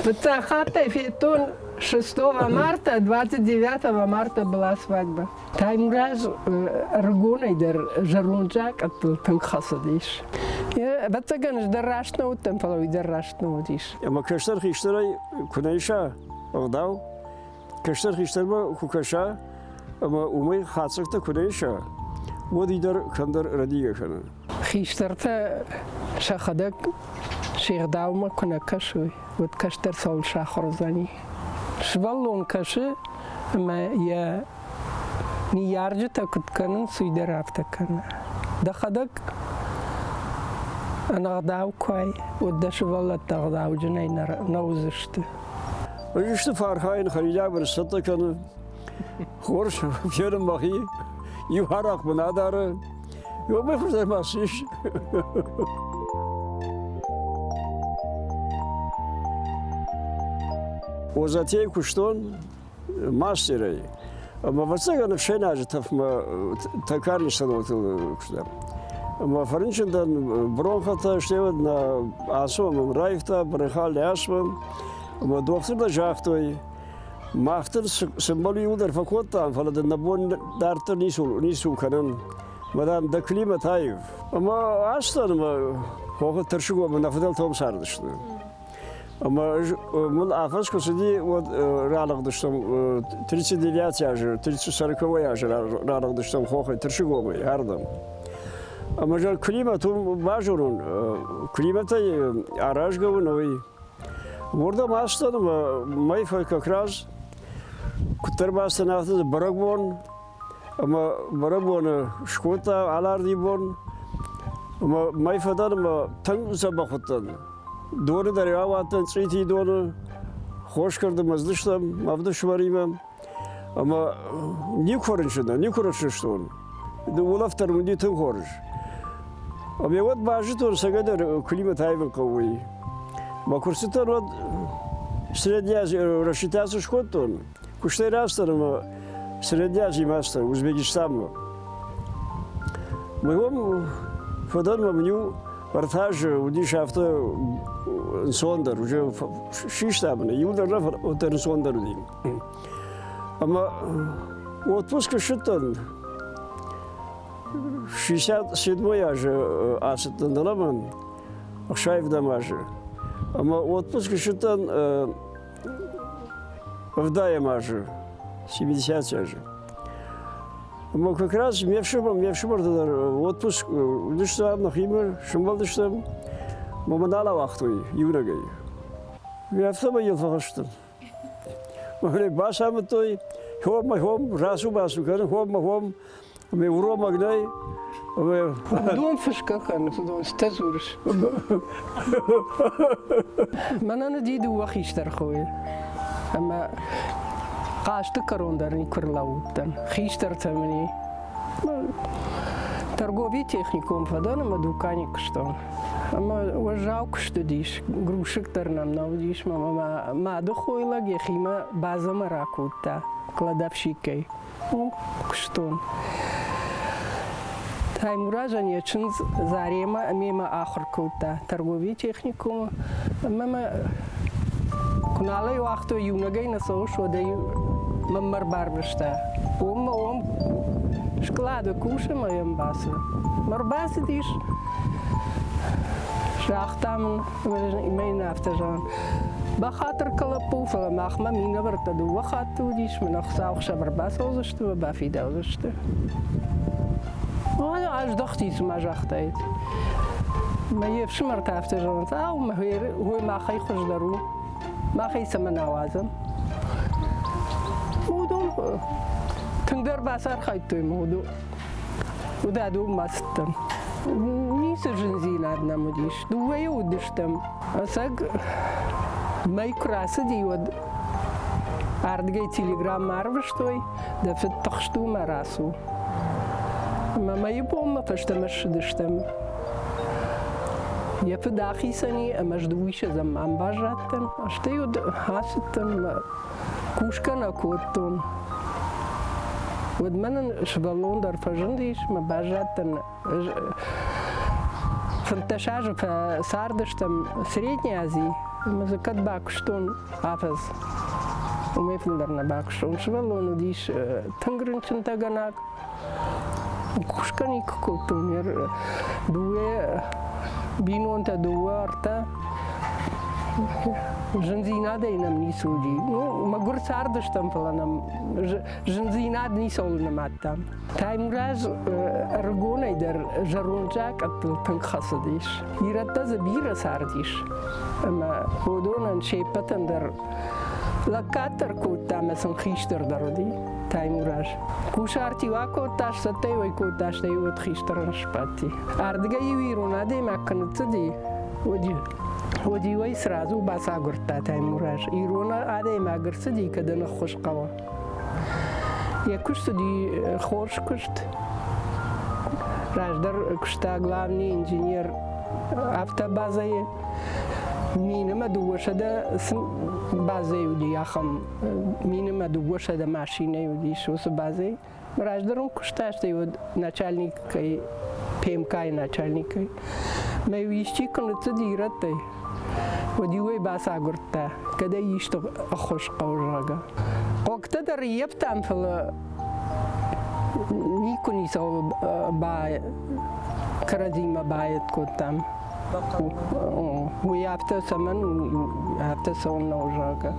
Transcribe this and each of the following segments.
В Фитон 6 марта, 29 марта была свадьба. Таймураз Ргунайдер Жарунджак оттултан хасадиш. Бацаганш дарашна уттан фалой дарашна удиш. Ama kaşlar hişteray kunayşa ağdav. Kaşlar hişterma kukaşa ama umay hatsakta kunayşa. ودیدار کندر ردیگه کنن. خیشترتا شخدک شیخ داوما کنه کشوی ود کشتر سال شخرزانی. شوالون کشه اما یا نیارج تا کت کنن سویده رفت کنن. دخدک انا غداو کوی ود شوالت غداو جنای نوزشت. işte farkayın xarija bir satta kanı. Hoş yerim bahi. Yuharak buna darı. Yok mu fırsat iş? O zaten kuşton masteri. Ama varsa kanı şey nacı tafma takar insan otul kuşlar. Ama Fransa'dan bronhata işte na asım rayfta bırhal yaşmam. Ama doktor da jaftoy. Mahtır sembolü udar fakottan falan da nabon dartır nisu kanan. Madam da klima tayif. Ama aslında hoca tırşık o nafadal tom sardıştı. Ama mul afas kusudi o rağlık dıştım 39 yaşı, 40 yaşı rağlık dıştım hoca tırşık o yardım. Ama jal klima tom bajurun. Klima tay araj gavun Burada maçladım, mayfa kakraz, kutar bastı naftı bırakbon, ama bırakbonu şkota alardı bon, ama mayfadan ama tang sabah kutan, doğru da revavattan çiti doğru, hoş kırdım azmıştım, mavda şumarıyım, ama ne korunçunda, ne korunçuştun, de ulaftar mı diye tang koruş, ama yavat başıtın sakadar klima tayvan kavui. Макурситан вот средняя рассчитаться шкотон. Куштай растором средняя мастер Узбекистан. Мы вам фодан мамню портаж удиш авто сондер уже шиштабны. Юлдар отер сондер дим. Ама отпуск шитан 67 яж асыттан даламан. Шайв дамажы. Ama отпуск şutan вдая мажу 70 яжи. Ama как раз мне в шумар отпуск düştüm nahimir şumbal düştüm. Mamandala vakti yürügey. Bir hafta mı yıl fakıştım. Böyle başamı toy hom rasu kan hom me uroma gnay. Дом фышкахан, дом стазурш. Мана надиду вахиштар хой. Ама қашты корондарни курлауттан. Хиштар тамани. Торговый техникум фадан, ама дуканик что. Ама уважалко что диш. Грушек тарнам навдиш, мама маду хойла гехима база маракута. Кладовщикей. Что? Таймуражан ячин зарема мимо ахркута торговый техникум мама кунала вахто юнагай насо шодай маммар барбышта ом шклада куша моем басы марбасы диш шахтам имейна автожан бахатр калапуфа махма мина вартаду вахату диш менахсаух шабарбас озышты бафида озышты аж дختي ما جختيت ما يفش مرتاف تجرن او ما هو ما خي خش درو ما خي سمنا وازن مودو تندر باسر خيتو مودو ودادو ماستن نيس جنزين عندنا مديش دوي ودشتم اسق ما يكراس دي ود ардгей телеграм марвштой да фтхшту марасу ما يبوم فشتمش دشتم يفداخي سني مجدويش زم عم باجاتن اشتيود حاستن كوشكنا كوتون ودمن شبالون در فجنديش ما باجاتن фанташажа по сардыштам Средней Азии, музыкат бакштон афаз. Умефлдерна бакштон. Швеллону диш тангрынчын таганак. Кушканик котумер дуе бинонта дуарта. Жензина дейнам не суди. Ну, магур сардыштам паланам. Жензина не солнаматтам. Таймураз аргонайдер жарунжак аттыл тангхасадиш. Иратта забира сардиш. Ама ходонан шепатандер лакатар коттам асан хиштер дароди. Таймураз. Кушарти вакоташ сатевой котташ тейот хиштеран шпати. Ардга юирона деймаккануцади. ودي ويس رازو بس عقرتا تايموراج إيرونا عادي ما عقرتدي كده نخش قوا يا كشت دي خورش كشت راجدر كشتا главный инженер автобазы минима душа да базы юди ахам минима душа да машина юди шо с базы раждаром кушта что его начальник ПМК начальник мы вещи концы дираты وديوي باس عقرتا كده يشتغل أخش قورجا وقت در يبتم فل نيكوني سو با كرزيما بايت كتام ويابتا سمن ويابتا سون نوجاga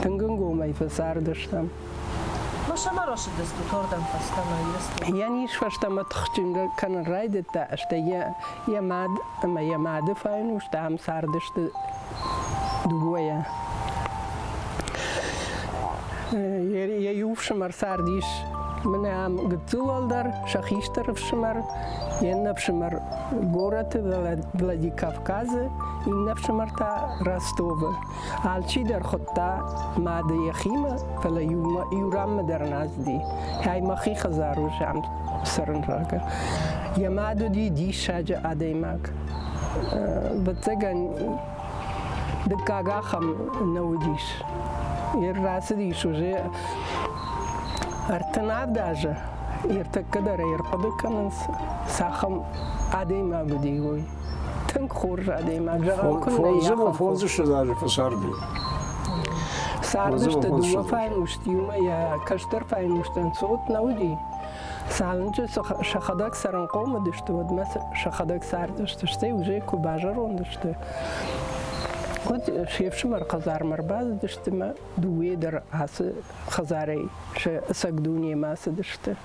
تنجنجو ما يفسر دشتم Наша мароша да стукордам фастана есть. Я не шваштам отхчинга кан райдета, что я мад файну, что am сардышты двое. Я ювшимар сардиш, мне am гцулалдар, шахиштар вшимар, я напшимар город Владикавказа, и напшимар та Ростова. Алчидер хотта мад яхима, фала юрам der назди. Hij mag ik gezaaru jam сарнрага. Я маду ди шаджа адаймак. Бацаган дкагахам наудиш. Ер расдиш уже артанав даже. Ер таккадар ер падыканс сахам адаймак дигой. Тэнк хорж адаймак. Фонзу что даже фасарди. Сардышты дуа файнуштиума я каштар файнуштан сот науди. Салынчы шахадак саран қомадышты, вот мас шахадак сардышты, что уже кубажар ондышты. Вот шефшимар казармар баздышты ма дуэдер асы хазарей, ше сагдуния масадышты.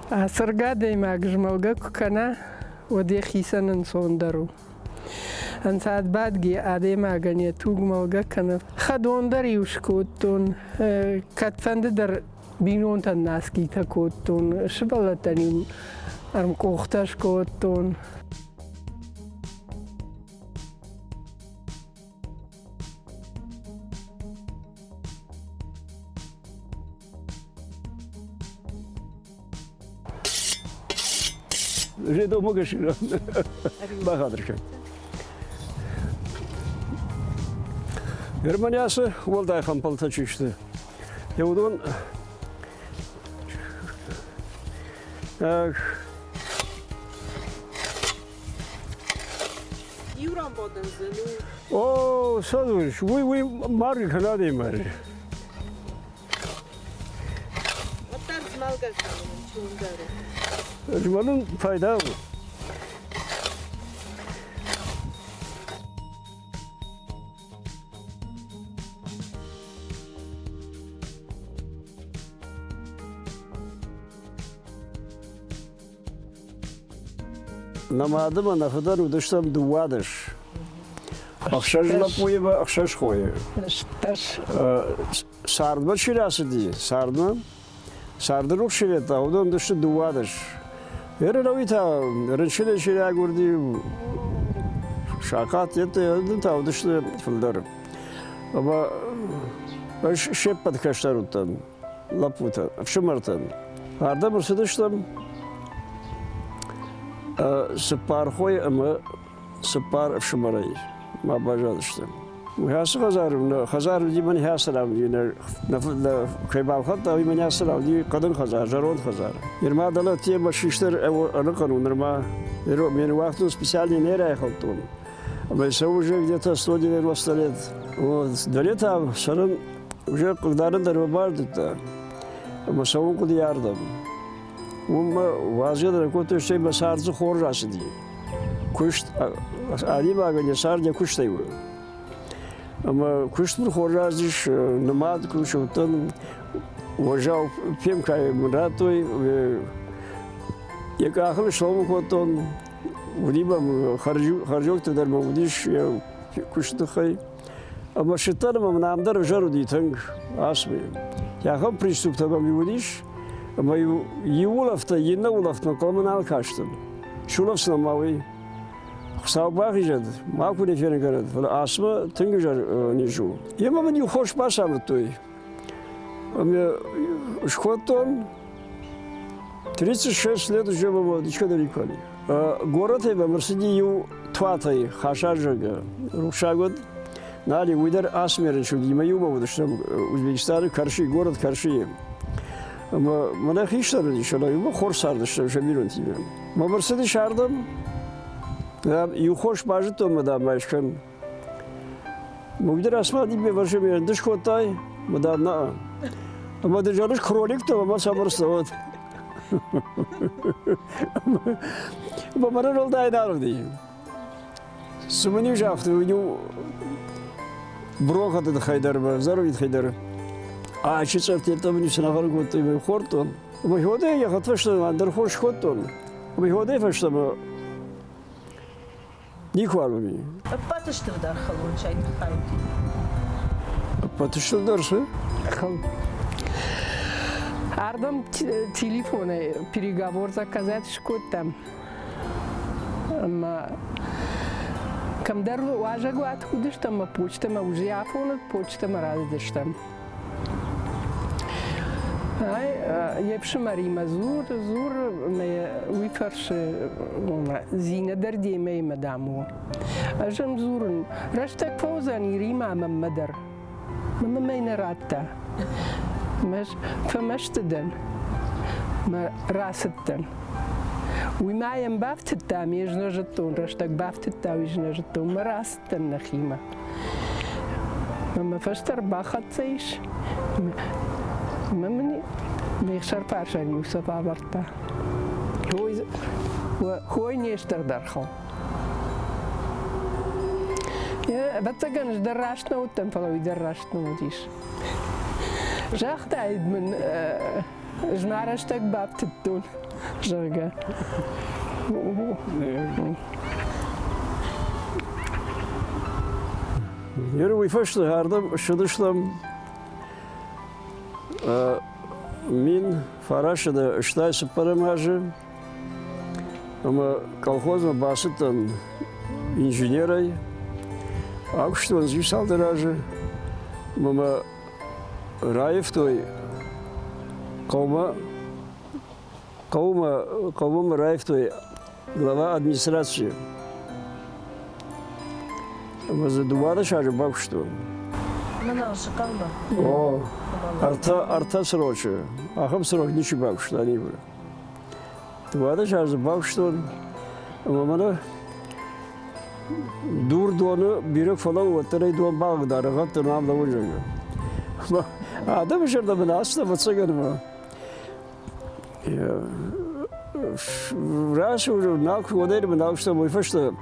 Асырга деймак жмалга кукана оде хисанын сондару. أنت بعدي أديما غني توج مالك كنا خدون دريوش كوتون كتفند در بينون الناس كي تكوتون شبلتني أرم كوختاش كوتون جدو مقشرة ما خاطر شيء Германиясы олдай хампалта чишти. Яудон Юрам боден зелу. О, садуриш, вы марги канады мари. Оттар змалгаш чундару. Жмалун файда. Намадыма нафадан удыштам дуадыш. Акшаш лапуева, акшаш хое. Сардма чирасы ди, сардма. Сардырук чирета, удан дышты дуадыш. Эрелавита, рынчиле чиря гурди. Шакат ете, та удышты фылдар. Ама шеп подкаштарутан, лапута, вшимартан. Ардам сыдыштам. Сепар хой, ама сепар в шамарай. Ма бажадышты. وهاس خزار دي من هاس راودي نه كيباب خطا من هاس راودي قدن خزار جرون خزار يرما دلت تي بشيشتر انا قانون نرما يرو من وقت سبيسيالي نيرا خلطون اما يسوي уже где-то 190 лет вот до лета шаран уже قدرن در بارد اما سوون قد yardım وما واجد كنت شيء مسارز خور راسدي كشت علي باغني سارجه كشتي اما كشت خور راسديش نماد كشوتن وجاو فيم كاي مراتوي يكاخل شلوم كوتون وديما خرجوك تدر موديش كشت خي اما شتان من عمدر جرو دي تنگ اسمي يا هم приступ تبع موديش اما يولفت ينولفت كومنال كاشتن شولفسن ماوي حساب باقيجد ما كوني فين قرد فلا اسمه تنجر نيجو يما من يخوش باشام توي اما شكوتون 36 лет уже было дичка далеко. Город это Мерседию тватай хашажага рушагод нали уйдер асмерен шуди маю было что Узбекистан карши город карши. Ama bana hiç de değil şöyle bir hor sardı işte şöyle тебе. Ma Mercedes şardım. Ya yuhoş bajı tomadı başkan. Mugdir asma diye bir başım yer dış kotay. Mada na. Ama da canış kronik to ama sabırsız ol. Ama bana oldu aynı değil. Sumuni jaftı u брохата да хайдар заровит хайдар. А чицарти там не снахар гот и хортон. Мы ходе я хотел что андер хош хортон. Мы ходе фашта не хвалуми. Патыштырдар халун чайны хайт. Патыштырдарсы? Ардам телефоны переговор заказать шкоттам. Камдар важаго откуда что мы почта мы уже афон почта мы раздыштам. Я пшемарима зур мы уйфарш зина дерди мей мадаму. Ажам зурн раштак фозани рима маммадер. Мама мейна ратта. Меш фамаштден. ما راستن وما ينبافت التام يجنجتون رشتك بافت التام يجنجتون ما راستن نخيمة ما فشتر باخت سيش ما مني ما يخشر فارشان يوسف عبرتا هو ينشتر درخو بتجنش دراشنا وتم فلو يدراشنا وديش جاخت عيد من جمعرشتك بابت الدون جرقة يروي فشل هاردم شدشلم من فراشة اشتاي سبرماجة أما колхоз басытын инженерой акштон зисалдыражы мама Раев той Каума Раев той глава администрации. Задувала шажу бабшту. Мана шакалба. О, арта сроче. Ахам срок ничи бабшту они были. Дувала шажу бабшту. Мамана дурдону бирок falan oturay duan bağdar gatır namda olacak. Adam şurada ben aslında batsaganım. Раз уже науку водили, мы науку что мы фашта,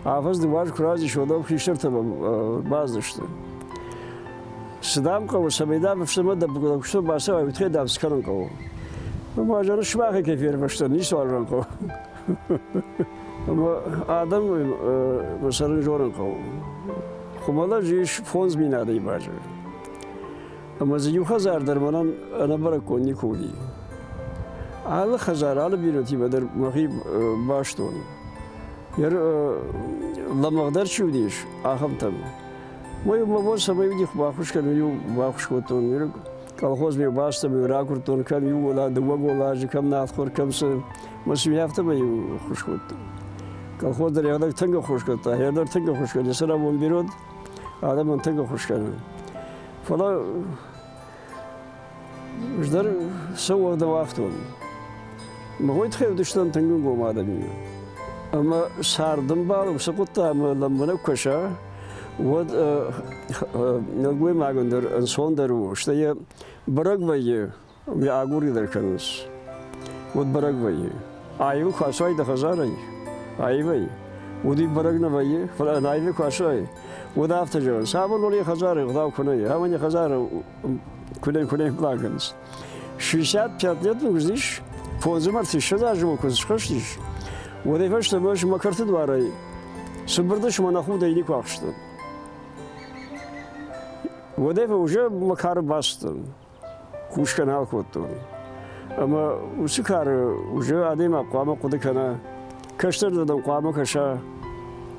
а фас дваж кurazi şodam хişler tamam bazı işte. Sıdam kavu sabidam fşema da bu kuşu basa ve bitki da skanın kavu. Ama canı şmahı kefir fashta ni sorran kavu. Ama adam mesela jorun kavu. Kumala jiş fonz binada ibaca. Ama ziyuhazar dermanan ana barakon nikuli. Al khazar al biroti badar mahib başton. Yer la magdar çudiş aham tam. Moy mabon sabay dik baxuş kan yu baxuş koton yer kolhoz me basta me rakurton kan yu ola dwa golaj kam nakhor kamse masmi hafta me xush kot. Kolhoz der yadak tanga xush kot. Her der tanga xush kot. Sara bon birod هذا منطقة خوش كان فلا جدر سوى دوافتون ما هو يتخيل دشتن تنقل قوم آدمي أما سار دنبال وسقطة أما لما نكشة ود نقول ما عندر إنسان درو شتى برق ويا يعقوري دركنس ود برق ويا أيوة خاصاي دخزاري أيوة ودي برقنا ويا فلا أيوة خاصاي وده أفتجر سامون ولي خزاري غداو كنيه هوني خزاري كنيه بلاقنس شيشات بياتنيت مقصديش فوزمر تشجع جمو كوزش خشتيش وده فشت ماش ما كرت دواري سبردش ما نخود يدي كوخشتن وده فوجه مكار باستن خوش کنال کودتون اما وسی کار وجه آدم قوام قد کنه کشتر دادم قوام کشه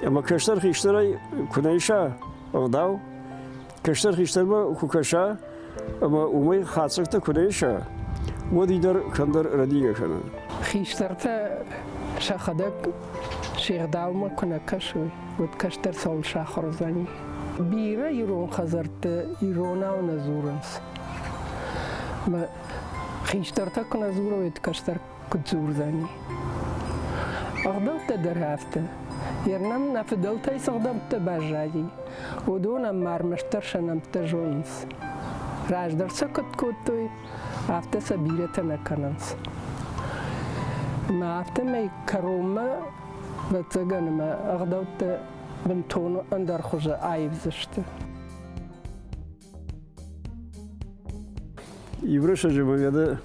اما کشتر خیشتری کنایشه اقداو کشتر خیشتر ما کوکشه اما اومی خاصکت کنایشه و دیگر کندر ردیگه کنه خیشتر تا شخدک شیخ داو ما کنه کشوی ود کشتر سال شخر زنی بیره ایران خزرت ایران و نزورنس ما خیشتر تا کنه زور ود کشتر کد زور زنی اقدام تا در هفته یرنم نفدل تا استخدام تا بجایی و دونم مرمشتر شنم تا جونس راج در سکت کد توی هفته سبیره تا نکننس ما هفته می کرومه و تگنم اقدام تا بنتون اندر خوزه آیب زشته Евроша же мы это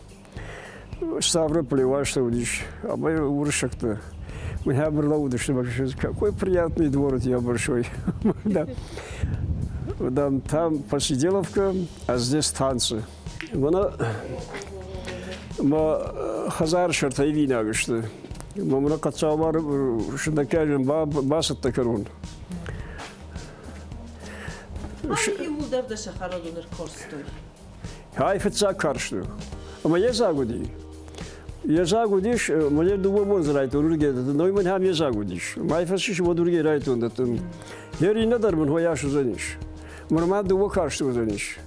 Ставрополь ваш удиш, а мы уршак-то мы хабрлауда, что какой приятный двор у тебя большой, да. Там посиделовка, а здесь танцы. Она мы хазар шартай вина гошты, мы мра кацавар что докажем басат такарун. Hangi muldavda şaharadınır korstoy? Haj fetsa karşı. Ama yazagudi. Yazagudiş, mene duva monzrayt urge, noyman ham yazagudiş. Mayfasiş modurge rayt ondatın. Yeri ne darmın hoyaş uzaniş. Normal duva karşı uzaniş.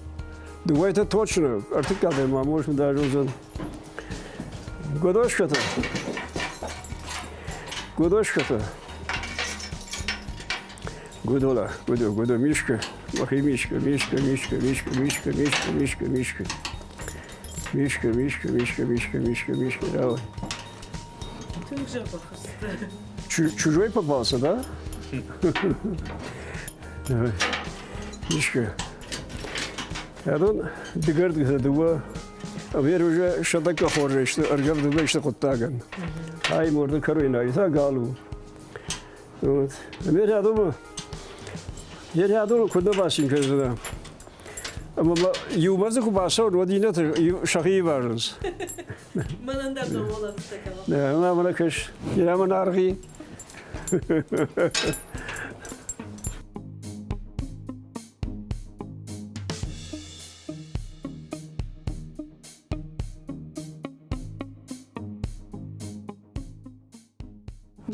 Duva это точно. Artık kadar ma может даже uzan. Godoşkata. Godoşkata. Godola, godo Мишка. Махай Мишка. Мишка. Давай. Чужой попался, да? Давай. Мишка. А тут дегард где-то а я уже что-то похоже, что аргав думаю, что коттаган. Ай, морда каруина, и так галу. Вот. Я думаю, куда басенька жена. Ama yuvmazı kubasa o dine de şahiyi varız. Mananda da ola takalım. Ne bana kış. Yine bana argi.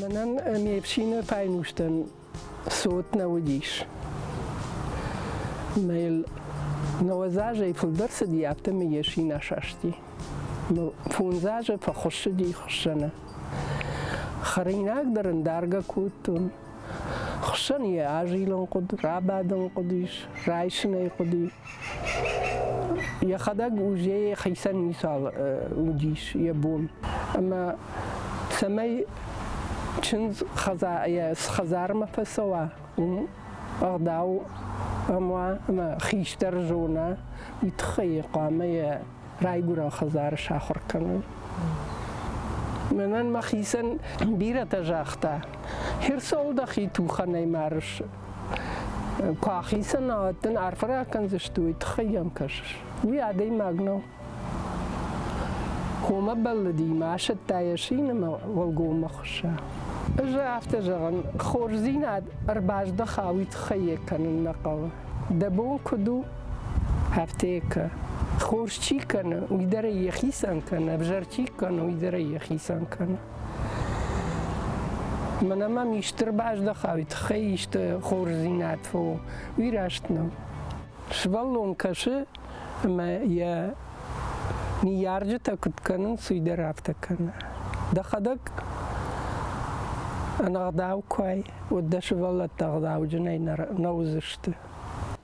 Manan mevsine paynushtan soot nawdish. Mail نوازاجی فلدرس دیابته میشی نشاشتی. فونزاجی فخوش دی خوشنه. خریناک درن درگا کوتون. خوشنیه آجیلن قد رابادن قدیش رایشنه قدی. یا خدا گوجه خیسن میسال ودیش یا بوم. اما سمی چند خزار مفسوا اغداو اما خیشتر جونا یتخیل قامه رایگورا خزار شاخر کنن. منن مخیسن بیره تجاخته. هر سال دخی تو خانه مارش. کاخیسن آتن عرفرا کنزشتوی تخیم کش. وی عادی ماغنو. هما بلدی معشت تایشین ما والگوم مخشه. جافت جان خورزین ارباج دخاوی تخیل کنن نقاو. دبون کدو هفته که خورش چی کنه وی داره یخیسان کنه بجر چی کنه وی داره یخیسان کنه. Mijn mama is erbij dat uit geest georzineerd voor wie rest nou. Zwallon kassen, maar je niet jaartje te kunnen, zo je eraf te kunnen. Dat gaat ook. En agdau kwijt, wat dat je wel het agdau je nee naar nouzerste.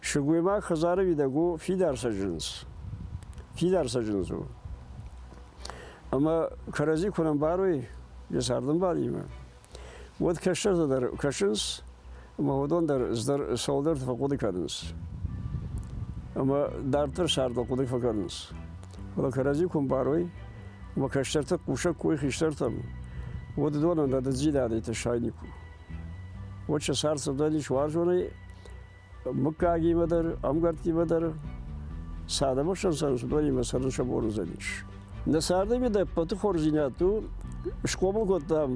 Шугуйма хазары видагу фидар сажынс. Фидар сажынсу. Ama karazi kuran baroy yasardım var yine. Вот kaşır da kaşıns ama odon da zdar solder fakudu kadınız. Ama dartır sarda kudu fakarınız. O karazi kun baroy ama kaşırta kuşak koy hiştertam. Вот доnan da zida da taşayniku. O çasarsa da hiç var jone mukagi madar amgarti madar sada moşan sansu doyma sarın şaborun zeliş. Nasarda mi da patı хорzinatu şkobul gotam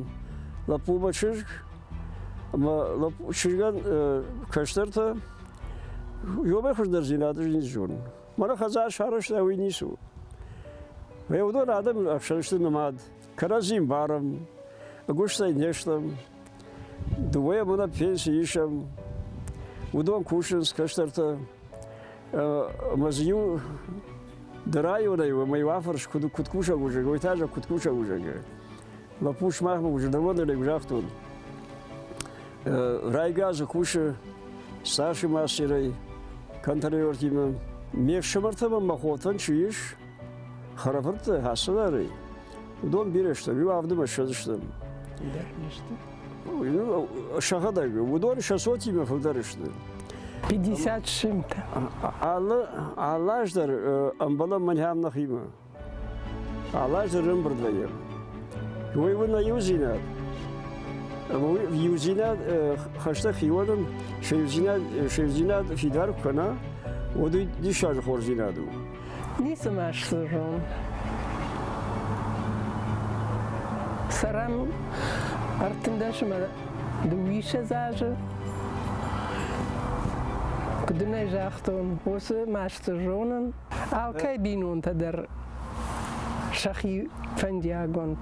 la pumaçır ama la şirgan kaştarta yobe khuzdar zinatı jinjun. Mana khazar şarış da oynisu. Ve odon adam akşarıştı namad. Karazim varım. Guştay neştam. Duya bana pensi işam. Udon kuşins kaştarta mazyu Дараю да его, мой вафарш куткуша уже, гойтажа куткуша уже. Лапуш махма уже доводили гжахтун. Райгаза куша, Саши мастерой, контролертима. Мех шамартама махотан чуиш, харафырты хасылары. Удон бирештам, ю авдыма шазыштам. Шахадагы, удон шасотима фылдарыштам. 50 шимта. Allah ждар амбала манхам нахима. Allah ждар рымбырдвайым. Войвына юзина. Юзина хашта хиваным шевзина фидар кана. Оду дишаж хорзинаду. Не машсырым. Сарам артындашыма дуиша зажы. Кудune zachtun, hoose masterzonen, alkei binun te der shachi vendjagont.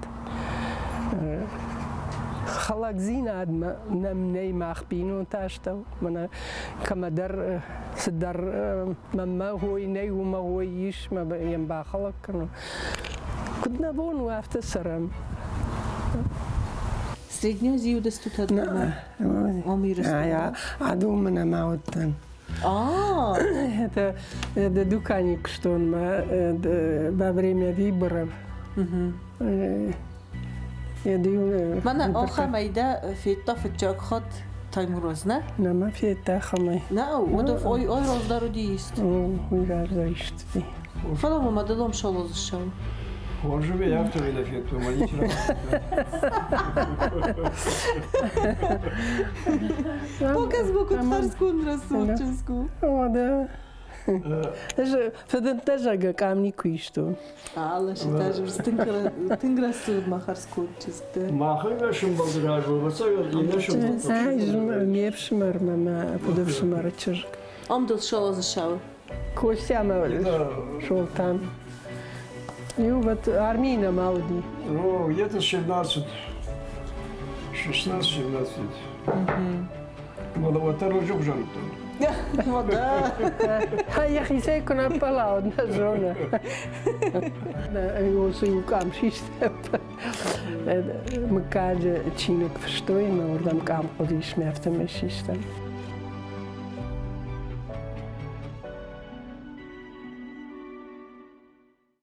Halak zinad nem nee mag binun tastel, maar kama der se der mamma hoi nee ma hoi is, maar bij een bagalak kan. Kudna wonu afte saram. Srednja ziju da stu tad Ja, a dumna mautan. А, Это дуканик, что он во время выборов. Я даю. Мана оха майда фитта фитчак хат таймурозна? Нама фита хамай. На, удов ой роздару дист. Ой раздаишь. Фала мама дадом шало зашел. Он живе явно на фету, маничра. Показ боку тхарскун расурческу. О, да. Даже федентажа камнику и что. Алла считаешь, стынгра суд махарскурческу. Махайга шумбалдыражу, васагар и нашим. Ай, мепшмар, мама, подавшмар чижик. Амдал шало зашел. Костяма шел там. И вот Армина Мауди. Ну, где-то 16-17. Маловато рожок жанутан. Вот да. Я хисей кона пала одна жена. Eu sou o campista. Me kaže činek verstoji, maar dan kam od die smerte mesisten.